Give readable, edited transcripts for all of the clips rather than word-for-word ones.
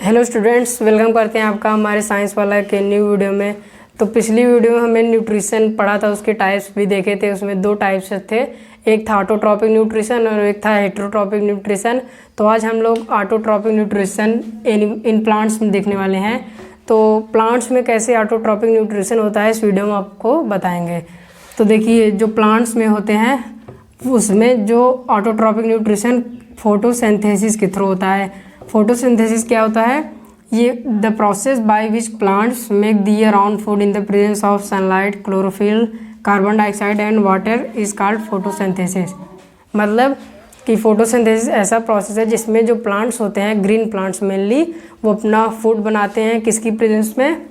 Hello students, welcome करते हैं आपका हमारे साइंस वाला के न्यू वीडियो में। तो पिछली वीडियो में हमने न्यूट्रिशन पढ़ा था, उसके टाइप्स भी देखे थे। उसमें दो टाइप्स थे, एक था ऑटोट्रॉपिक न्यूट्रिशन और एक था हेटेरोट्रॉपिक न्यूट्रिशन। तो आज हम लोग ऑटोट्रॉपिक न्यूट्रिशन इन प्लांट्स में देखने वाले हैं। तो प्लांट्स में कैसे ऑटोट्रॉपिक न्यूट्रिशन होता है इस वीडियो में आपको बताएंगे। तो देखिए, जो प्लांट्स में होते हैं उसमें जो ऑटोट्रॉपिक न्यूट्रिशन फोटोसिंथेसिस के थ्रू होता है। फोटोसिंथेसिस क्या होता है? ये the process by which plants make their own food in the presence of sunlight, chlorophyll, carbon dioxide and water is called photosynthesis. मतलब कि फोटोसिंथेसिस ऐसा प्रोसेस है जिसमें जो प्लांट्स होते हैं, ग्रीन प्लांट्स मेनली, वो अपना फूड बनाते हैं किसकी प्रेजेंस में?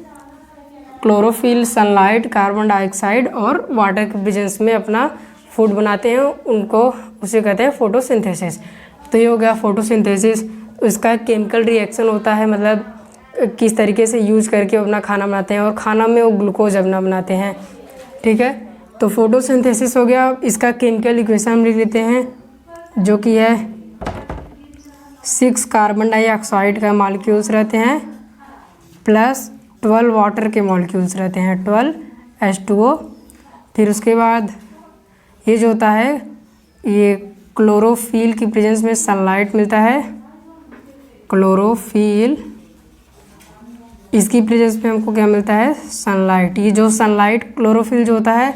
क्लोरोफिल, सनलाइट, कार्बन डाइऑक्साइड और वाटर के प्रेजेंस में अपना फूड बनाते हैं। उनको उसे कहते हैं फोटोसिंथेसिस। तो ये हो गया फोटोसिंथेसिस। इसका केमिकल रिएक्शन होता है, मतलब किस तरीके से यूज करके अपना खाना बनाते हैं, और खाना में वो ग्लूकोज अपना बनाते हैं। ठीक है, तो फोटोसिंथेसिस हो गया। इसका केमिकल इक्वेशन हम लिख लेते हैं, जो कि है 6 कार्बन डाइऑक्साइड का मॉलिक्यूल्स रहते हैं प्लस 12 वाटर के मॉलिक्यूल्स रहते हैं, 12 H2O। फिर उसके बाद ये जो होता है, ये क्लोरोफिल की प्रेजेंस में सनलाइट मिलता है। क्लोरोफिल, इसकी प्रेजेंस में हमको क्या मिलता है? सनलाइट। ये जो सनलाइट, क्लोरोफिल जो होता है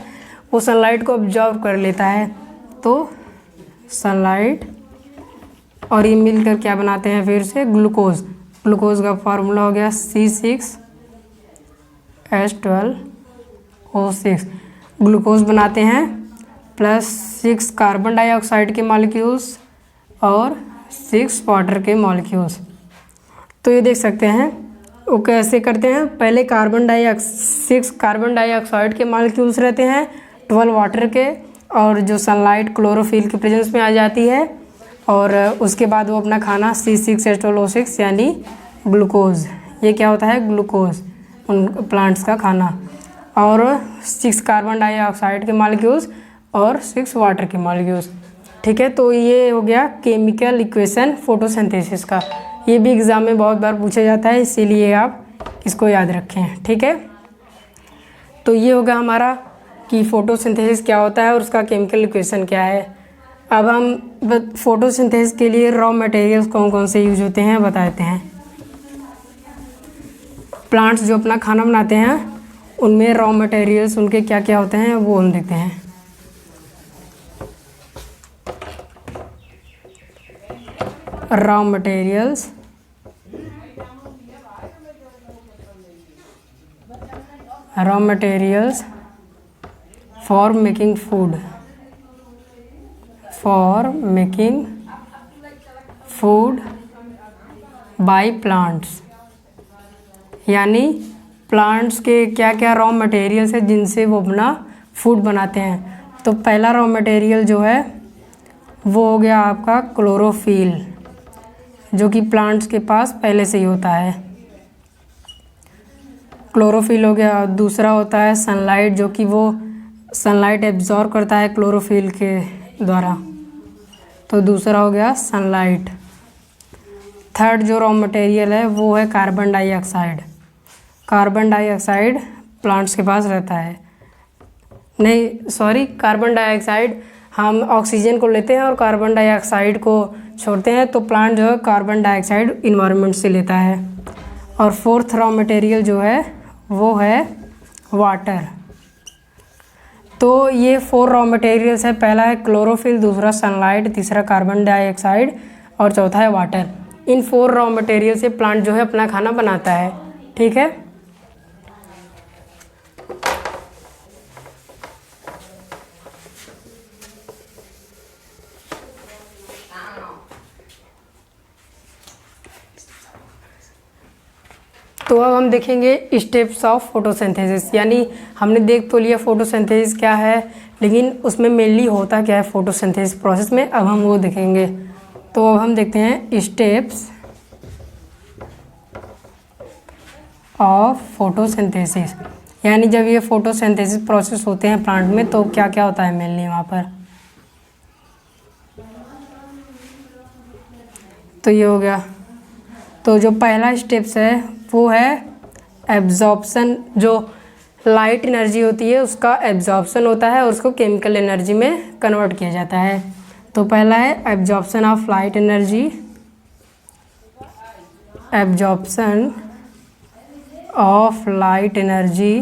वो सनलाइट को ऑब्जर्व कर लेता है, तो सनलाइट, और ये मिलकर क्या बनाते हैं फिर से? ग्लूकोज। ग्लूकोज का फार्मूला हो गया C6H12O6। ग्लूकोज बनाते हैं प्लस 6 कार्बन डाइऑक्साइड के मॉलिक्यूल्स और 6 वाटर के मॉलिक्यूल्स। तो ये देख सकते हैं वो कैसे करते हैं। पहले 6 कार्बन डाइऑक्साइड के मॉलिक्यूल्स रहते हैं, 12 वाटर के, और जो सनलाइट क्लोरोफिल के प्रेजेंस में आ जाती है, और उसके बाद वो अपना खाना C6H12O6 यानी ग्लूकोज, ये क्या होता है? ग्लूकोज, उन प्लांट्स का खाना, और 6 कार्बन डाइऑक्साइड के मॉलिक्यूल्स और 6 वाटर के मॉलिक्यूल्स। ठीक है, तो ये हो गया केमिकल इक्वेशन फोटोसिंथेसिस का। ये भी एग्ज़ाम में बहुत बार पूछा जाता है, इसीलिए आप इसको याद रखें। ठीक है, तो ये होगा हमारा कि फोटोसिंथेसिस क्या होता है और उसका केमिकल इक्वेशन क्या है। अब हम फोटोसिंथेसिस के लिए रॉ मटेरियल्स कौन कौन से यूज होते हैं बताते हैं। प्लांट्स जो अपना खाना बनाते हैं उनमें रॉ मटेरियल्स उनके क्या क्या होते हैं वो हम देखते हैं। Raw materials for making food by plants, यानी प्लांट्स के क्या क्या रॉ मटेरियल्स है जिनसे वो अपना फूड बनाते हैं। तो पहला रॉ मटेरियल जो है वो हो गया आपका क्लोरोफिल, जो कि प्लांट्स के पास पहले से ही होता है। क्लोरोफिल हो गया। दूसरा होता है सनलाइट, जो कि वो सनलाइट एब्जॉर्ब करता है क्लोरोफिल के द्वारा, तो दूसरा हो गया सनलाइट। थर्ड जो रॉ मटेरियल है वो है carbon dioxide. Carbon dioxide plants के पास रहता है, नहीं सॉरी, कार्बन डाइऑक्साइड हम ऑक्सीजन को लेते हैं और कार्बन डाइऑक्साइड को छोड़ते हैं, तो प्लांट जो है कार्बन डाइऑक्साइड इन्वायरमेंट से लेता है। और फोर्थ रॉ मटेरियल जो है वो है वाटर। तो ये 4 रॉ मटेरियल्स है। पहला है क्लोरोफिल, दूसरा सनलाइट, तीसरा कार्बन डाइऑक्साइड और चौथा है वाटर। इन 4 रॉ मटेरियल से प्लांट जो है अपना खाना बनाता है। ठीक है, तो अब हम देखेंगे स्टेप्स ऑफ फोटोसिंथेसिस। यानी हमने देख तो लिया फोटोसिंथेसिस क्या है, लेकिन उसमें मेनली होता क्या है फोटोसिंथेसिस प्रोसेस में, अब हम वो देखेंगे। तो अब हम देखते हैं स्टेप्स ऑफ फोटोसिंथेसिस, यानी जब ये फोटोसिंथेसिस प्रोसेस होते हैं प्लांट में तो क्या क्या होता है मेनली वहाँ पर। तो ये हो गया। तो जो पहला स्टेप्स है वो है एब्जॉर्प्शन। जो लाइट एनर्जी होती है उसका एब्जॉर्प्शन होता है और उसको केमिकल एनर्जी में कन्वर्ट किया जाता है। तो पहला है absorption of light energy, absorption of light energy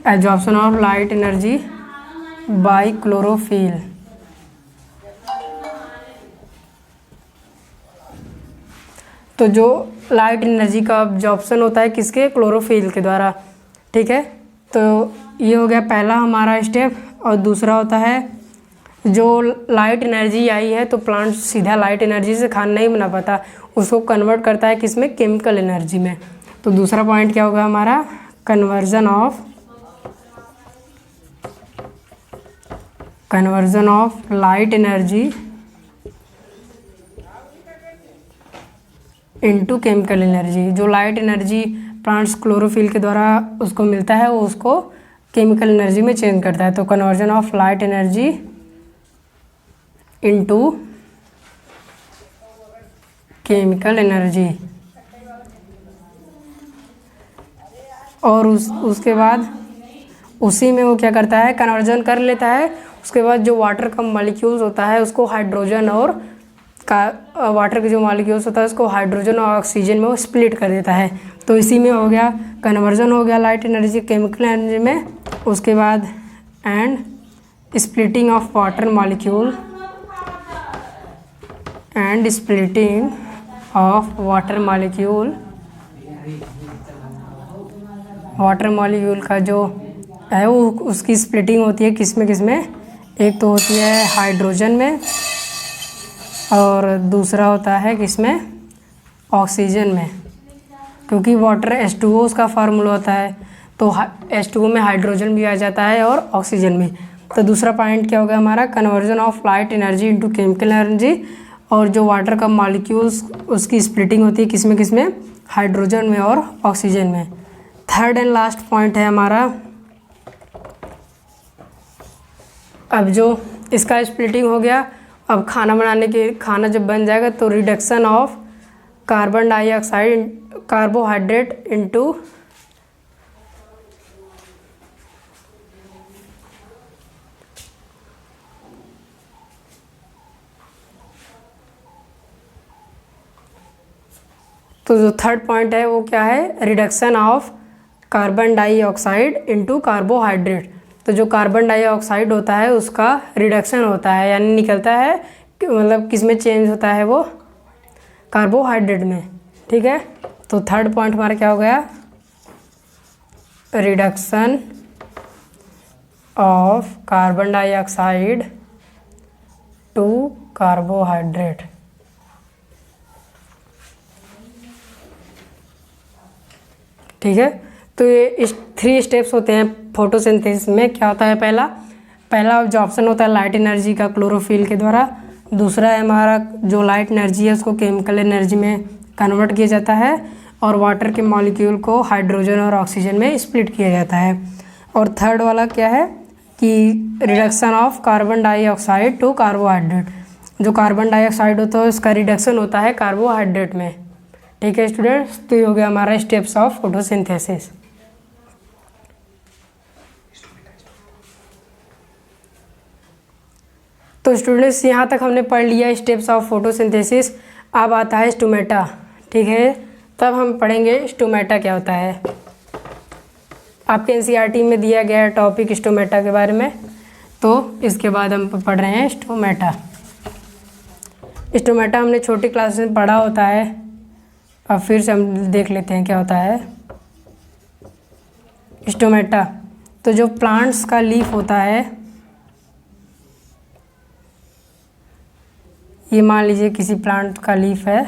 absorption of light energy by chlorophyll. तो जो लाइट एनर्जी का एब्जॉर्प्शन होता है किसके, क्लोरोफिल के द्वारा। ठीक है, तो ये हो गया पहला हमारा स्टेप। और दूसरा होता है जो लाइट एनर्जी आई है तो प्लांट सीधा लाइट एनर्जी से खाना नहीं बना पाता, उसको कन्वर्ट करता है किसमें, केमिकल एनर्जी में। तो दूसरा पॉइंट क्या होगा हमारा, conversion of light energy into chemical energy. जो लाइट एनर्जी प्लांट्स क्लोरोफिल के द्वारा उसको मिलता है वो उसको केमिकल एनर्जी में चेंज करता है। तो conversion of light energy into chemical energy. और उसके बाद उसी में वो क्या करता है, कन्वर्जन कर लेता है। उसके बाद जो वाटर का मॉलिक्यूल्स होता है उसको हाइड्रोजन और वाटर के जो मॉलिक्यूल्स होता है उसको हाइड्रोजन और ऑक्सीजन में वो स्प्लिट कर देता है। तो इसी में हो गया कन्वर्जन हो गया लाइट एनर्जी केमिकल एनर्जी में। उसके बाद and splitting of water molecule and splitting of water molecule का जो है वो उसकी स्प्लिटिंग होती है किसमें, एक तो होती है हाइड्रोजन में और दूसरा होता है किसमें, ऑक्सीजन में। क्योंकि वाटर H2O उसका फार्मूला होता है, तो H2O में हाइड्रोजन भी आ जाता है और ऑक्सीजन में। तो दूसरा पॉइंट क्या होगा हमारा, conversion of light energy into chemical energy. और जो वाटर का मॉलिक्यूल्स उसकी स्प्लिटिंग होती है किसमें, हाइड्रोजन में और ऑक्सीजन में। थर्ड एंड लास्ट पॉइंट है हमारा, अब जो इसका स्प्लिटिंग हो गया, अब खाना जब बन जाएगा तो reduction of carbon dioxide carbohydrate into तो जो थर्ड पॉइंट है वो क्या है, reduction of carbon dioxide into carbohydrate. तो जो कार्बन डाइऑक्साइड होता है उसका रिडक्शन होता है, यानी निकलता है मतलब किस में चेंज होता है, वो कार्बोहाइड्रेट में। ठीक है, तो थर्ड पॉइंट हमारा क्या हो गया, reduction of carbon dioxide to carbohydrate. ठीक है, तो ये इस 3 स्टेप्स होते हैं फोटोसिंथेसिस में। क्या होता है, पहला ऑब्जॉर्प्शन होता है लाइट एनर्जी का क्लोरोफिल के द्वारा। दूसरा है हमारा जो लाइट एनर्जी है उसको केमिकल एनर्जी में कन्वर्ट किया जाता है और वाटर के मॉलिक्यूल को हाइड्रोजन और ऑक्सीजन में स्प्लिट किया जाता है। और थर्ड वाला क्या है कि reduction of carbon dioxide to carbohydrate. जो कार्बन डाइऑक्साइड होता है उसका रिडक्शन होता है कार्बोहाइड्रेट में। ठीक है स्टूडेंट्स, तो ये हो गया हमारा स्टेप्स ऑफ फोटोसिंथेसिस। तो स्टूडेंट्स यहाँ तक हमने पढ़ लिया स्टेप्स ऑफ फोटोसिंथेसिस। अब आता है स्टोमेटा। ठीक है, तब हम पढ़ेंगे स्टोमेटा क्या होता है। आपके एनसीईआरटी में दिया गया है टॉपिक स्टोमेटा के बारे में, तो इसके बाद हम पढ़ रहे हैं स्टोमेटा। स्टोमेटा हमने छोटी क्लास में पढ़ा होता है, अब फिर से हम देख लेते हैं क्या होता है स्टोमेटा। तो जो प्लांट्स का लीफ होता है, ये मान लीजिए किसी प्लांट का लीफ है,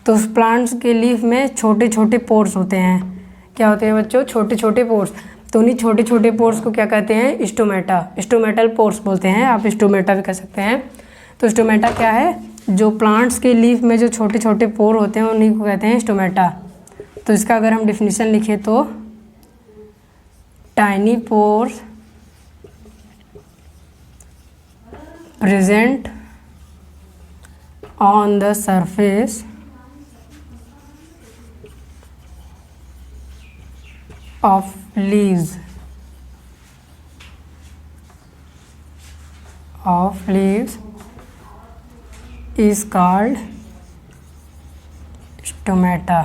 तो उस प्लांट्स के लीफ में छोटे छोटे पोर्स होते हैं। क्या होते हैं बच्चों, छोटे छोटे पोर्स। तो उन्हीं छोटे छोटे पोर्स को क्या कहते हैं, स्टोमेटा, स्टोमेटल पोर्स बोलते हैं, आप स्टोमेटा भी कह सकते हैं। तो स्टोमेटा क्या है, जो प्लांट्स के लीफ में जो छोटे छोटे पोर होते हैं उन्हीं को कहते हैं स्टोमेटा। तो इसका अगर हम डिफिनीशन लिखें तो tiny pores present on the surface of leaves is called stomata.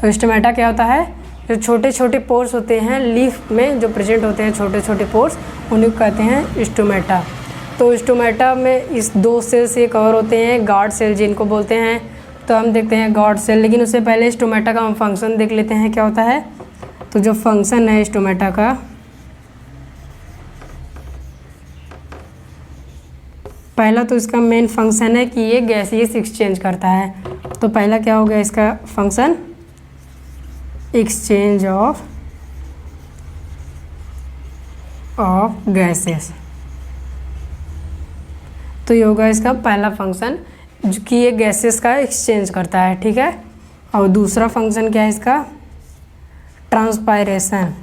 तो स्टोमेटा क्या होता है? जो छोटे छोटे पोर्स होते हैं लीफ में जो प्रेजेंट होते हैं, छोटे छोटे पोर्स, उन्हें कहते हैं स्टोमेटा। तो स्टोमेटा में इस 2 सेल से कवर होते हैं, गार्ड सेल जिनको बोलते हैं। तो हम देखते हैं गार्ड सेल, लेकिन उससे पहले स्टोमेटा का हम फंक्शन देख लेते हैं क्या होता है। तो जो फंक्शन है स्टोमेटा का, पहला तो इसका मेन फंक्शन है कि ये गैसियस एक्सचेंज करता है। तो पहला क्या हो गया इसका फंक्शन? Exchange of gases. तो ये होगा इसका पहला फंक्शन जो कि ये गैसेस का एक्सचेंज करता है, ठीक है। और दूसरा फंक्शन क्या है इसका? ट्रांसपायरेशन।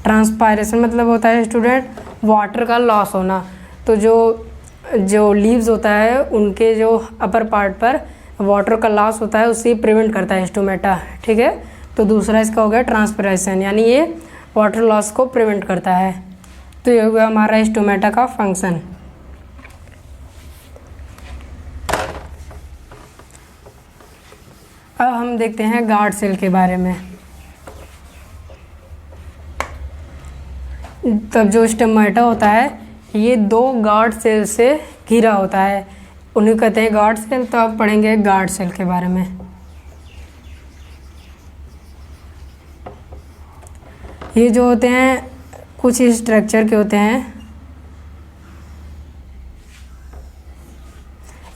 ट्रांसपायरेशन मतलब होता है स्टूडेंट वाटर का लॉस होना। तो जो लीव्स होता है उनके जो अपर पार्ट पर वाटर का लॉस होता है, उससे प्रिवेंट करता है स्टोमेटा, ठीक है। तो दूसरा इसका हो गया ट्रांसपायरेशन, यानी ये वाटर लॉस को प्रिवेंट करता है। तो ये हो गया हमारा स्टोमेटा का फंक्शन। अब हम देखते हैं गार्ड सेल के बारे में। तब जो स्टोमेटा होता है ये 2 गार्ड सेल से घिरा होता है, उन्हें कहते हैं गार्ड सेल। तो अब पढ़ेंगे गार्ड सेल के बारे में। ये जो होते हैं कुछ इस स्ट्रक्चर के होते हैं।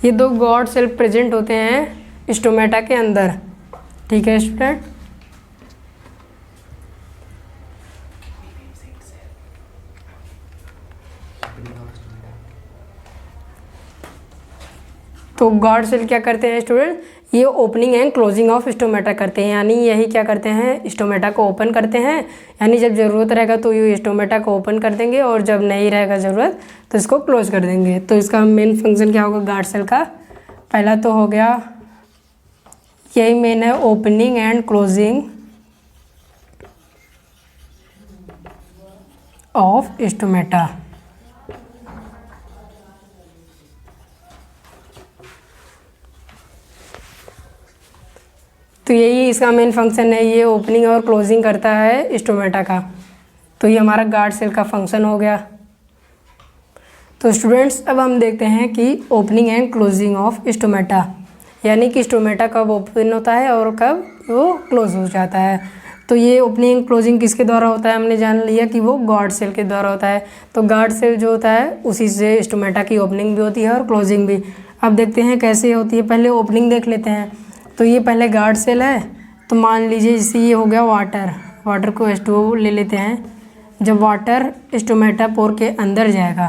ये 2 गार्ड सेल प्रेजेंट होते हैं स्टोमेटा के अंदर, ठीक है स्टूडेंट। तो गार्ड सेल क्या करते हैं स्टूडेंट? ये opening and closing of stomata करते हैं, यानी यही क्या करते हैं? स्टोमेटा को ओपन करते हैं। यानी जब ज़रूरत रहेगा तो ये स्टोमेटा को ओपन कर देंगे, और जब नहीं रहेगा ज़रूरत तो इसको क्लोज कर देंगे। तो इसका मेन फंक्शन क्या होगा गार्ड सेल का? पहला तो हो गया, यही मेन है, opening and closing of stomata. तो यही इसका मेन फंक्शन है, ये ओपनिंग और क्लोजिंग करता है स्टोमेटा का। तो ये हमारा गार्ड सेल का फंक्शन हो गया। तो स्टूडेंट्स अब हम देखते हैं कि opening and closing of stomata, यानी कि स्टोमेटा कब ओपन होता है और कब वो क्लोज हो जाता है। तो ये ओपनिंग एंड क्लोजिंग किसके द्वारा होता है? हमने जान लिया कि वो गार्ड सेल के द्वारा होता है। तो गार्ड सेल जो होता है उसी से स्टोमेटा की ओपनिंग भी होती है और क्लोजिंग भी। अब देखते हैं कैसे होती है। पहले ओपनिंग देख लेते हैं। तो ये पहले गार्ड सेल है। तो मान लीजिए जैसे ये हो गया वाटर को H2O ले लेते हैं। जब वाटर स्टोमेटा पोर के अंदर जाएगा,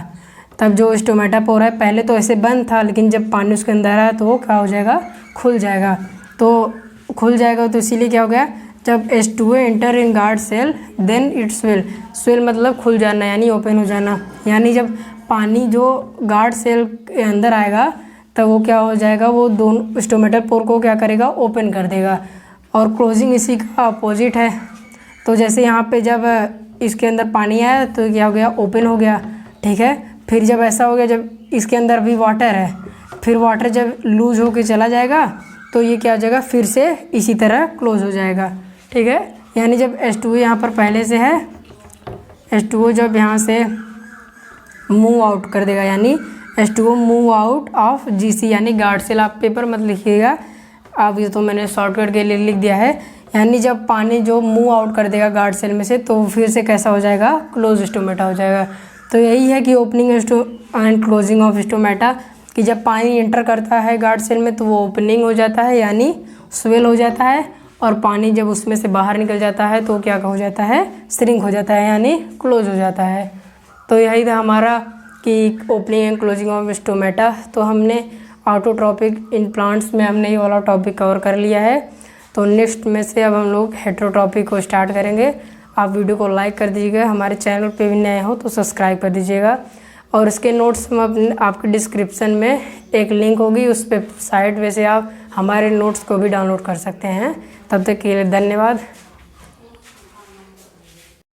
तब जो स्टोमेटा पोर है पहले तो ऐसे बंद था, लेकिन जब पानी उसके अंदर आया तो वो क्या हो जाएगा? खुल जाएगा। तो खुल जाएगा तो इसीलिए क्या हो गया? जब H2O enter in guard cell then it swell मतलब खुल जाना, यानी ओपन हो जाना। यानी जब पानी जो गार्ड सेल के अंदर आएगा तब वो क्या हो जाएगा? वो दोनों स्टोमेटा पोर को क्या करेगा? ओपन कर देगा। और क्लोजिंग इसी का अपोजिट है। तो जैसे यहाँ पे जब इसके अंदर पानी आया तो क्या हो गया? ओपन हो गया, ठीक है। फिर जब ऐसा हो गया, जब इसके अंदर भी वाटर है, फिर वाटर जब लूज होके चला जाएगा तो ये क्या हो जाएगा? फिर से इसी तरह क्लोज हो जाएगा, ठीक है। यानी जब H2O यहाँ पर पहले से है, H2O जब यहाँ से मूव आउट कर देगा, यानी H2O move out of GC, यानी गार्ड सेल। आप पेपर मत लिखिएगा, आप ये तो मैंने शॉर्टकट के लिए लिख दिया है। यानी जब पानी जो मूव आउट कर देगा गार्ड सेल में से, तो फिर से कैसा हो जाएगा? क्लोज स्टोमेटा हो जाएगा। तो यही है कि opening and closing of stomata, कि जब पानी एंटर करता है गार्ड सेल में तो वो ओपनिंग हो जाता है, यानी स्वेल हो जाता है। और पानी जब उसमें से बाहर निकल जाता है तो क्या हो जाता है? श्रिंक हो जाता है, यानी क्लोज हो जाता है। तो यही था हमारा कि opening and closing of stomata. तो हमने ऑटोट्रॉपिक इन प्लांट्स में हमने ये वाला टॉपिक कवर कर लिया है। तो नेक्स्ट में से अब हम लोग हेटेरोट्रॉपिक को स्टार्ट करेंगे। आप वीडियो को लाइक कर दीजिएगा। हमारे चैनल पे भी नए हो तो सब्सक्राइब कर दीजिएगा। और इसके नोट्स हम आपके डिस्क्रिप्शन में एक लिंक होगी, उस पे साइट में से आप हमारे नोट्स को भी डाउनलोड कर सकते हैं। तब तक के लिए धन्यवाद।